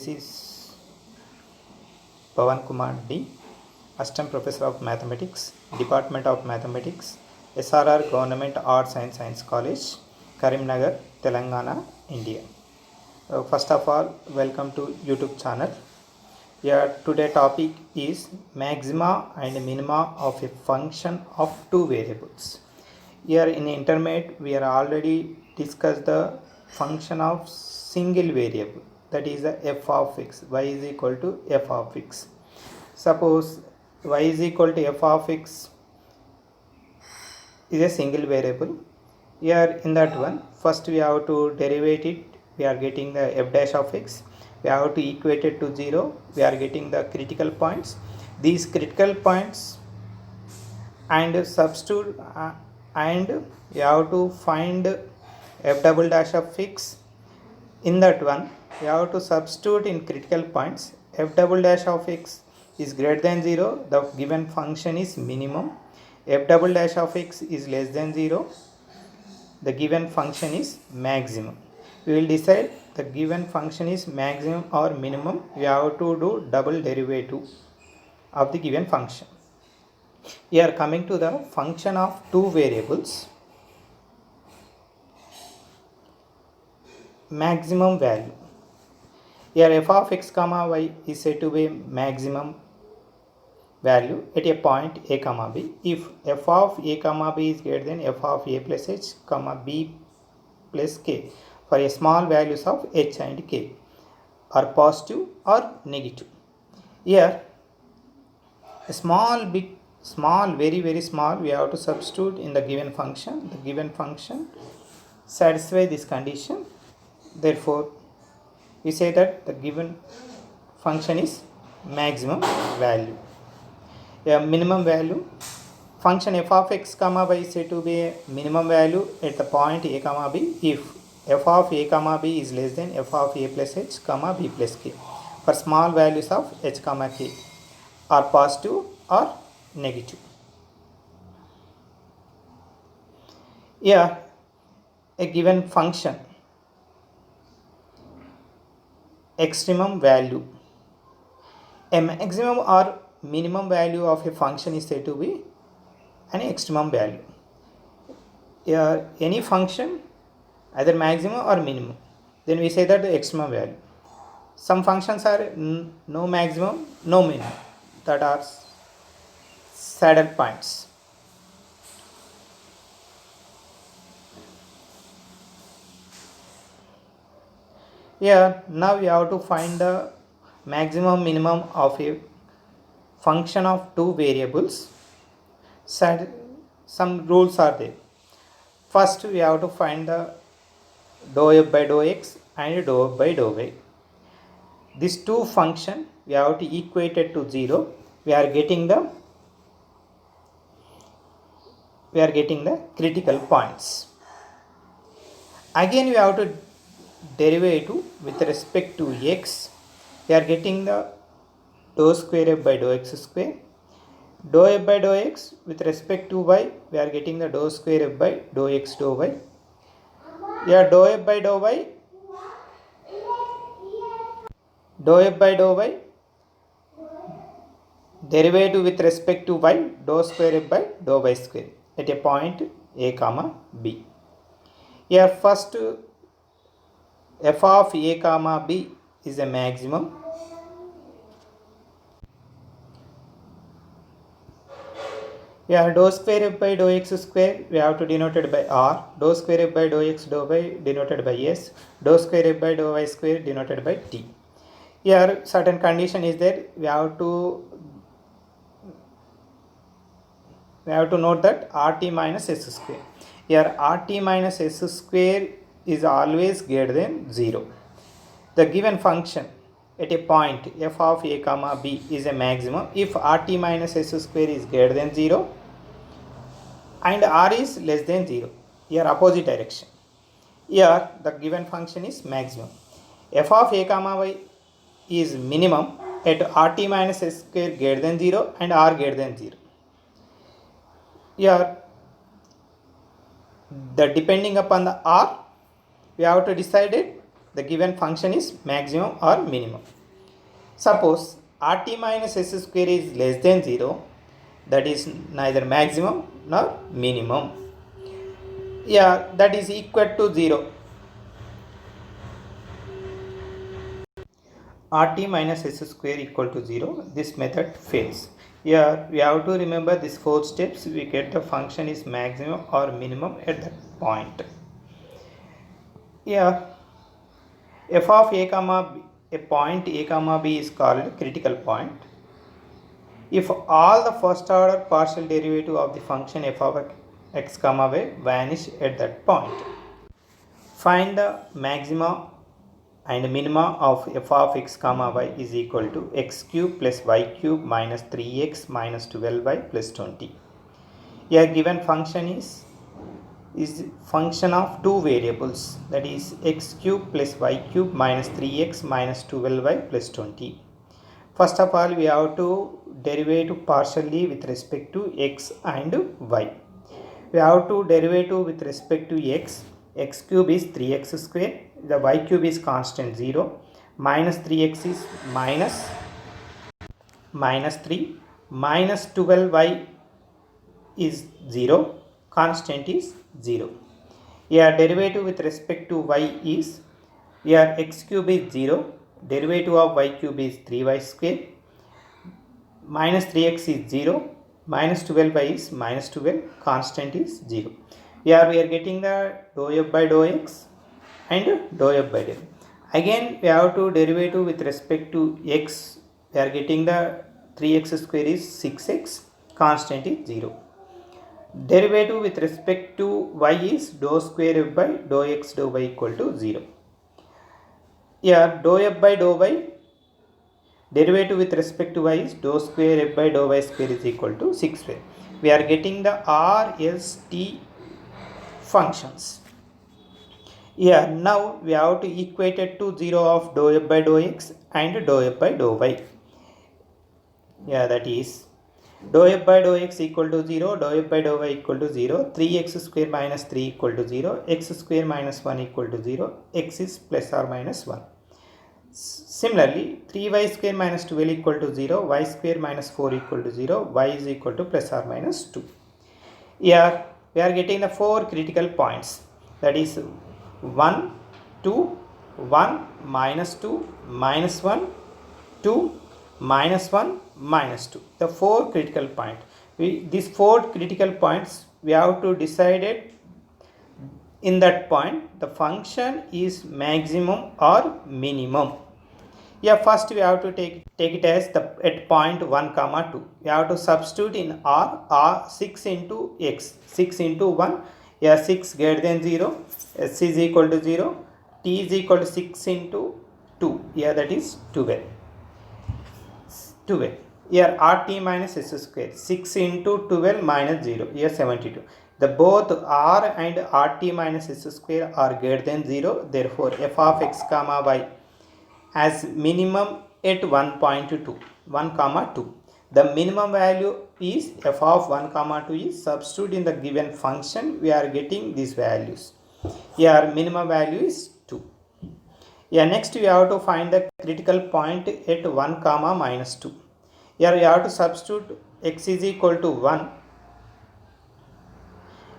This is Pawan Kumar D, Assistant Professor of Mathematics, Department of Mathematics, SRR Government Arts and Science College, Karimnagar, Telangana, India. First of all, welcome to YouTube channel. Here today topic is maxima and minima of a function of two variables. Here in intermediate we are already discussed the function of single variable, that is the f of x. Y is equal to f of x. Suppose y is equal to f of x is a single variable. Here in that one, first we have to derivate it. We are getting the f dash of x. We have to equate it to 0. We are getting the critical points. These critical points and substitute and we have to find f double dash of x. In that one, we have to substitute in critical points. F double dash of x is greater than 0. The given function is minimum. F double dash of x is less than 0. The given function is maximum. We will decide the given function is maximum or minimum. We have to do double derivative of the given function. Here coming to the function of two variables. Maximum value. Here f of x comma y is said to be maximum value at a point a comma b if f of a comma b is greater than f of a plus h comma b plus k for a small values of h and k are positive or negative. Here a small bit very small we have to substitute in the given function. The given function satisfy this condition. Therefore we say that the given function is maximum value. A minimum value, function f of x comma y is said to be a minimum value at the point a comma b if f of a comma b is less than f of a plus h comma b plus k for small values of h comma k are positive or negative. Here a given function extremum value, a maximum or minimum value of a function is said to be an extremum value. Here any function either maximum or minimum, then we say that the extremum value. Some functions are no maximum, no minimum, that are saddle points. Here now we have to find the maximum minimum of a function of two variables. Some rules are there. First we have to find the dou f by dou x and dou f by dou y. These two function we have to equate it to 0. We are getting the critical points. Again we have to derivative with respect to x. We are getting the dou square f by dou x square. Dou f by dou x with respect to y, we are getting the dou square f by dou x dou y. Here dou f by dou y, derivative with respect to y, dou square f by dou y square at a point a comma b. Here first f of a comma b is a maximum. Here dou square f by dou x square we have to denote it by r, dou square f by dou x dou y denoted by s, dou square f by dou y square denoted by t. Here certain condition is there. We have to note that rt minus s square. Here rt minus s square is always greater than 0. The given function at a point f of a comma b is a maximum if rt minus s square is greater than 0 and r is less than 0. Here opposite direction. Here the given function is maximum. F of a comma y is minimum at rt minus s square greater than 0 and r greater than 0. Here the depending upon the r we have to decide it the given function is maximum or minimum. Suppose rt minus s square is less than 0, that is neither maximum nor minimum. Yeah, that is equal to 0. rt minus s square equal to 0, this method fails. Here we have to remember these 4 steps. We get the function is maximum or minimum at that point. Here f of a comma b, a point a comma b is called critical point if all the first order partial derivative of the function f of x comma y vanish at that point. Find the maxima and minima of f of x comma y is equal to x cube plus y cube minus 3x minus 12y plus 20. Here given function is function of two variables, that is x cube plus y cube minus 3x minus 12y plus 20. First of all, we have to derivative partially with respect to x and y. We have to derivative with respect to x. X cube is 3x square, the y cube is constant 0, minus 3x is minus 3, minus 12y is 0, constant is 0. Here derivative with respect to y is, here x cube is 0, derivative of y cube is 3y square, minus 3x is 0, minus 12y is minus 12, constant is 0. Here we are getting the dou f by dou x and dou f by del. Again we have to derivative with respect to x, we are getting the 3x square is 6x, constant is 0. Derivative with respect to y is dou square f by dou x dou y equal to 0. Here dou f by dou y, derivative with respect to y is dou square f by dou y square is equal to 6 square. We are getting the R, S, T functions. Here now we have to equate it to 0 of dou f by dou x and dou f by dou y. Yeah, that is dou f by dou x equal to 0, dou f by dou y equal to 0, 3x square minus 3 equal to 0, x square minus 1 equal to 0, x is plus or minus 1. Similarly, 3y square minus 12 equal to 0, y square minus 4 equal to 0, y is equal to plus or minus 2. Here we are getting the 4 critical points, that is 1, 2, 1, minus 2, minus 1, 2, minus 1, minus 2. The 4 critical points. These 4 critical points we have to decide it. In that point the function is maximum or minimum. Yeah, first we have to take it as the at point 1 comma 2. We have to substitute in r 6 into x, 6 into 1. Yeah, 6 greater than 0, s is equal to 0, t is equal to 6 into 2. Yeah, that is 12. Here rt minus s square, 6 into 12 minus 0, here 72. The both r and rt minus s square are greater than 0, therefore f of x comma y has minimum at 1.2, 1 comma 2. The minimum value is f of 1 comma 2 is substitute in the given function, we are getting these values. Here minimum value is 2. Yeah, next we have to find the critical point at 1 comma minus 2. Here we have to substitute x is equal to 1,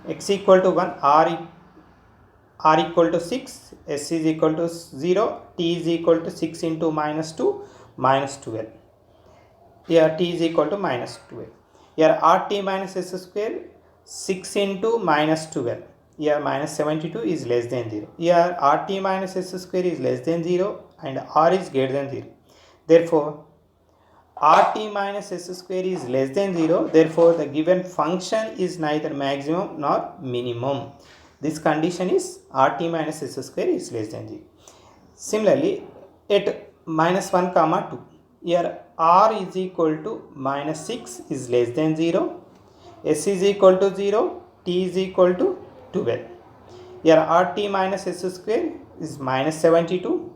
x equal to 1, r equal to 6, s is equal to 0, t is equal to 6 into minus 2, minus 12. Here t is equal to minus 12. Here rt minus s square, 6 into minus 12. Here minus 72 is less than 0. Here rt minus s square is less than 0 and r is greater than 0. Therefore rt minus s square is less than 0. Therefore the given function is neither maximum nor minimum. This condition is rt minus s square is less than 0. Similarly, at minus 1 comma 2, here r is equal to minus 6 is less than 0, s is equal to 0, t is equal to 12. Here rt minus s square is minus 72,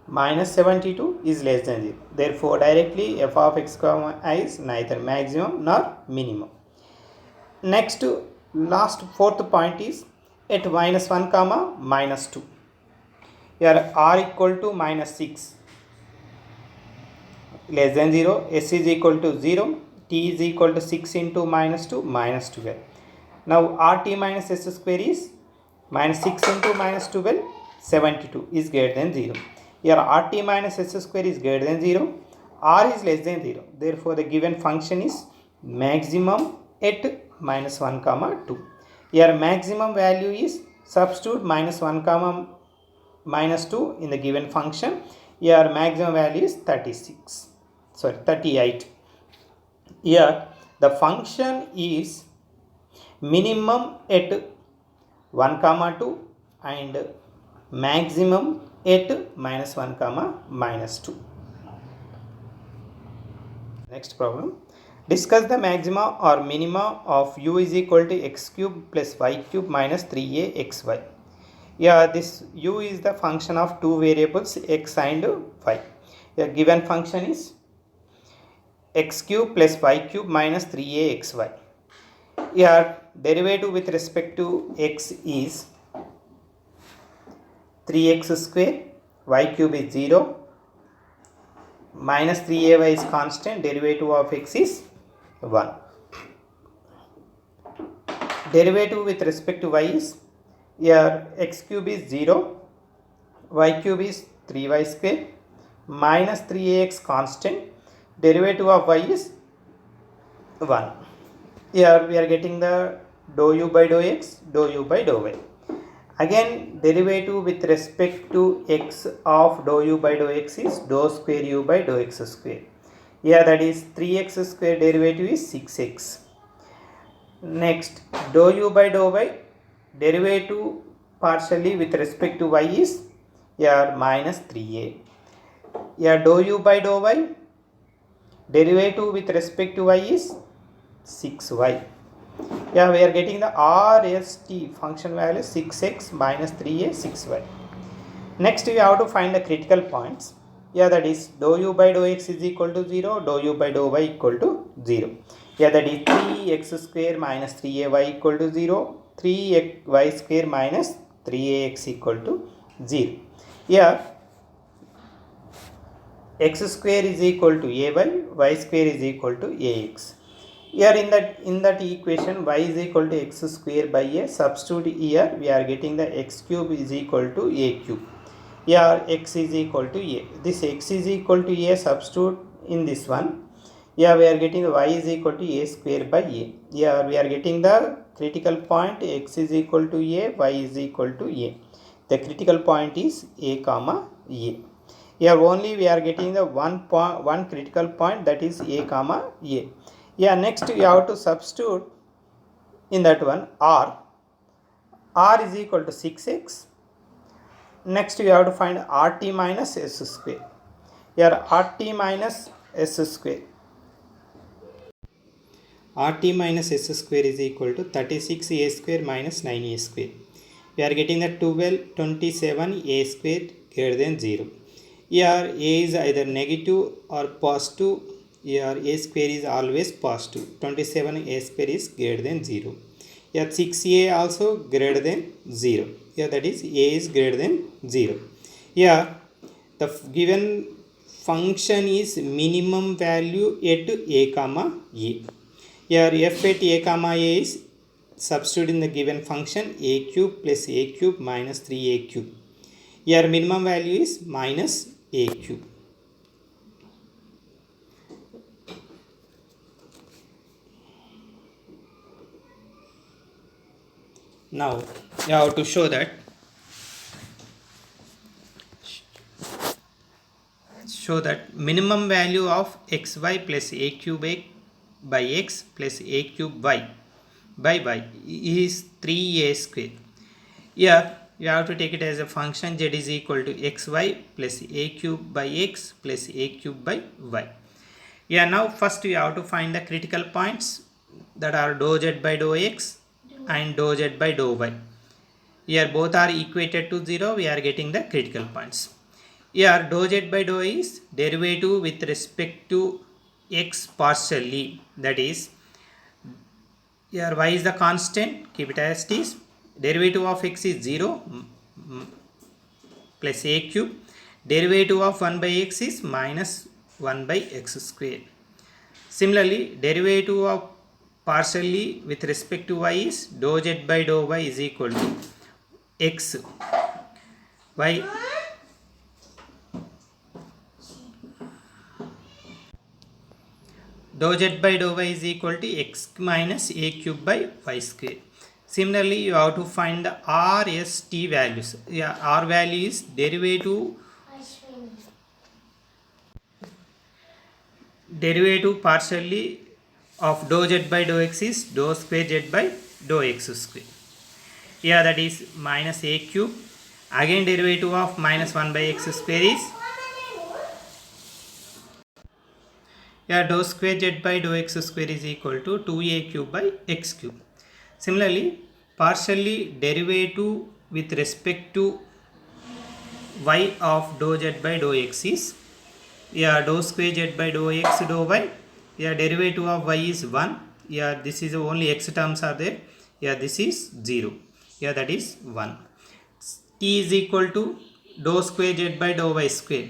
minus 72 is less than 0. Therefore directly f of x comma I is neither maximum nor minimum. Next, last fourth point is at minus 1 comma minus 2. Here r equal to minus 6 less than 0, s is equal to 0, t is equal to 6 into minus 2 minus 12. Now rt minus s square is minus 6 into minus 12 72 is greater than 0. Here rt minus s square is greater than 0, r is less than 0. Therefore the given function is maximum at minus 1 comma 2. Here maximum value is substitute minus 1 comma minus 2 in the given function. Here maximum value is 38. Here the function is minimum at 1 comma 2 and maximum at minus 1 comma minus 2. Next problem. Discuss the maxima or minima of u is equal to x cube plus y cube minus 3a xy. Yeah, this u is the function of two variables x and y. The given function is x cube plus y cube minus 3a xy. Here derivative with respect to x is 3x square, y cube is 0, minus 3ay is constant, derivative of x is 1. Derivative with respect to y is, here x cube is 0, y cube is 3y square, minus 3ax constant, derivative of y is 1. Here we are getting the dou u by dou x, dou u by dou y. Again derivative with respect to x of dou u by dou x is dou square u by dou x square. Here that is 3x square derivative is 6x. Next dou u by dou y derivative partially with respect to y is here minus 3a. Here dou u by dou y derivative with respect to y is 6y. Yeah, we are getting the RST function value 6x minus 3a 6y. Next we have to find the critical points. Yeah, that is dou u by dou x is equal to 0, dou u by dou y equal to 0. Yeah, that is 3x square minus 3ay equal to 0, 3y square minus 3ax equal to 0. Here x square is equal to ay, y square is equal to ax. Here in that equation y is equal to x square by a, substitute here we are getting the x cube is equal to a cube. Here x is equal to a. This x is equal to a, substitute in this one. Here we are getting y is equal to a square by a. Here we are getting the critical point x is equal to a, y is equal to a. The critical point is a comma a. Here only we are getting the one critical point, that is a comma a. Yeah, next we have to substitute in that one r is equal to 6x. Next we have to find rt minus s square. Here rt minus s square, rt minus s square is equal to 36a square minus 9a square. We are getting the 27a square greater than 0. Here a is either negative or positive. Here a square is always positive. 27a square is greater than 0. Here 6a also greater than 0. Here that is a is greater than 0. Here the given function is minimum value at a comma a. Here f at a comma a is substitute in the given function a cube plus a cube minus 3a cube. Here minimum value is minus a cube. Now you have to show that minimum value of xy plus a cube by x plus a cube y by y is 3a square. Here you have to take it as a function z is equal to xy plus a cube by x plus a cube by y. Yeah, now first you have to find the critical points, that are dou z by dou x and dou z by dou y. Here both are equated to 0, we are getting the critical points. Here dou z by dou y is derivative with respect to x partially, that is here y is the constant, keep it as it is, derivative of x is 0, plus a cube. Derivative of 1 by x is minus 1 by x square. Similarly, derivative of partially with respect to y is dou z by dou y is equal to x y dou z by dou y is equal to x minus a cube by y square. Similarly, you have to find the r, s, t values. Yeah, r value is derivative partially of dou z by dou x is dou square z by dou x square. Yeah, that is minus a cube. Again, derivative of minus 1 by x square is dou square z by dou x square is equal to 2a cube by x cube. Similarly, partially derivative with respect to y of dou z by dou x is dou square z by dou x dou y. Derivative of y is 1. This is only x terms are there. This is 0. That is 1. T is equal to dou square z by dou y square.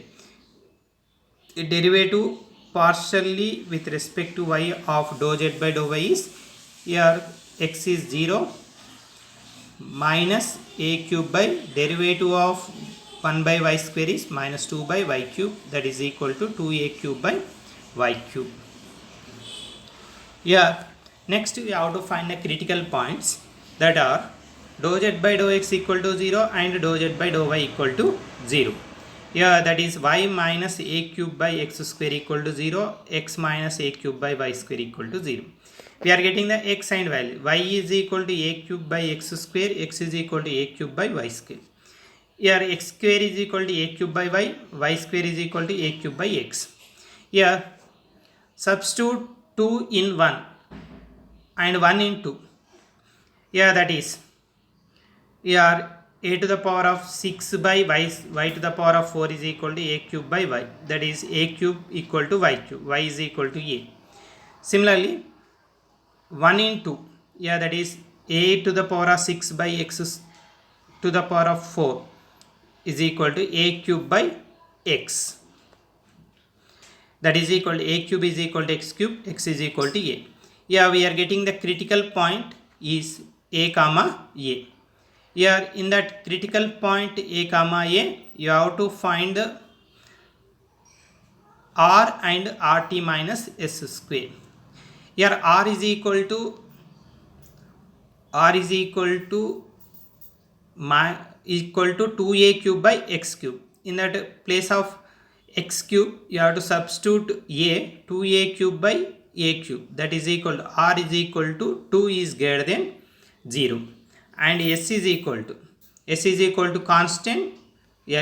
Derivative partially with respect to y of dou z by dou y is x is 0 minus a cube by derivative of 1 by y square is minus 2 by y cube, that is equal to 2a cube by y cube. Next we have to find the critical points, that are dou z by dou x equal to 0 and dou z by dou y equal to 0. That is y minus a cube by x square equal to 0, x minus a cube by y square equal to 0. We are getting the x and value. Y is equal to a cube by x square, x is equal to a cube by y square. X square is equal to a cube by y, y square is equal to a cube by x. Substitute 2 in 1 and 1 in 2. That is a to the power of 6 by y to the power of 4 is equal to a cube by y, that is a cube equal to y cube, y is equal to a. Similarly, 1 in 2, that is a to the power of 6 by x to the power of 4 is equal to a cube by x, that is equal to a cube is equal to x cube, x is equal to a. We are getting the critical point is a comma a. In that critical point a comma a, you have to find the r and rt minus s square. R is equal to 2a cube by x cube. In that place of x cube, you have to substitute a 2a cube by a cube, that is equal to r is equal to 2 is greater than 0, and s is equal to constant,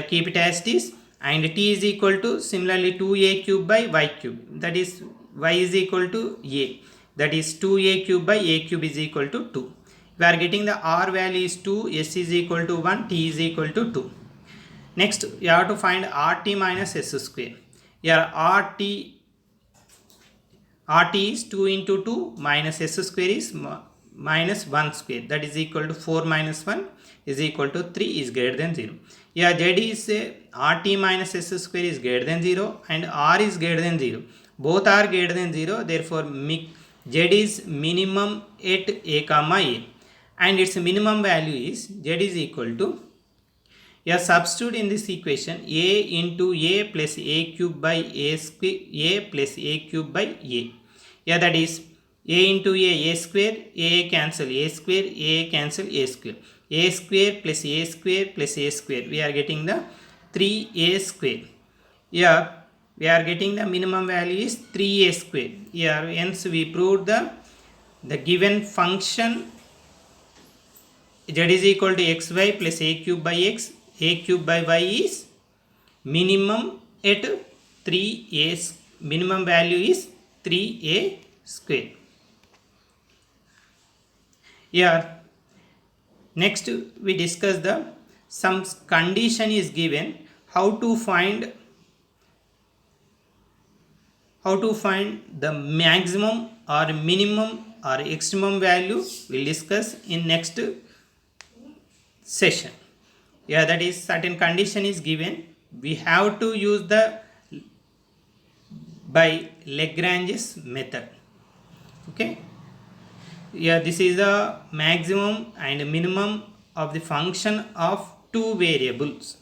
keep it as it is, and t is equal to similarly 2a cube by y cube, that is y is equal to a, that is 2a cube by a cube is equal to 2. We are getting the r value is 2, s is equal to 1, t is equal to 2. Next, you have to find rt minus s square. RT is 2 into 2 minus s square is minus 1 square, that is equal to 4 minus 1 is equal to 3 is greater than 0. Z is RT minus s square is greater than 0 and R is greater than 0. Both are greater than 0, therefore Z is minimum at a comma a, and its minimum value is Z is equal to, substitute in this equation a into a plus a cube by a square, a plus a cube by a. That is a into a square, a cancel a square, a cancel a square. A square plus a square plus a square. We are getting the 3a square. We are getting the minimum value is 3a square. Hence we proved the given function z is equal to xy plus a cube by x, a cube by y is minimum at 3a, minimum value is 3a square. Next we discuss the some condition is given, how to find the maximum or minimum or extremum value. We'll discuss in next session. Yeah, that is certain condition is given, we have to use the by Lagrange's method. Okay, yeah, this is the maximum and minimum of the function of two variables.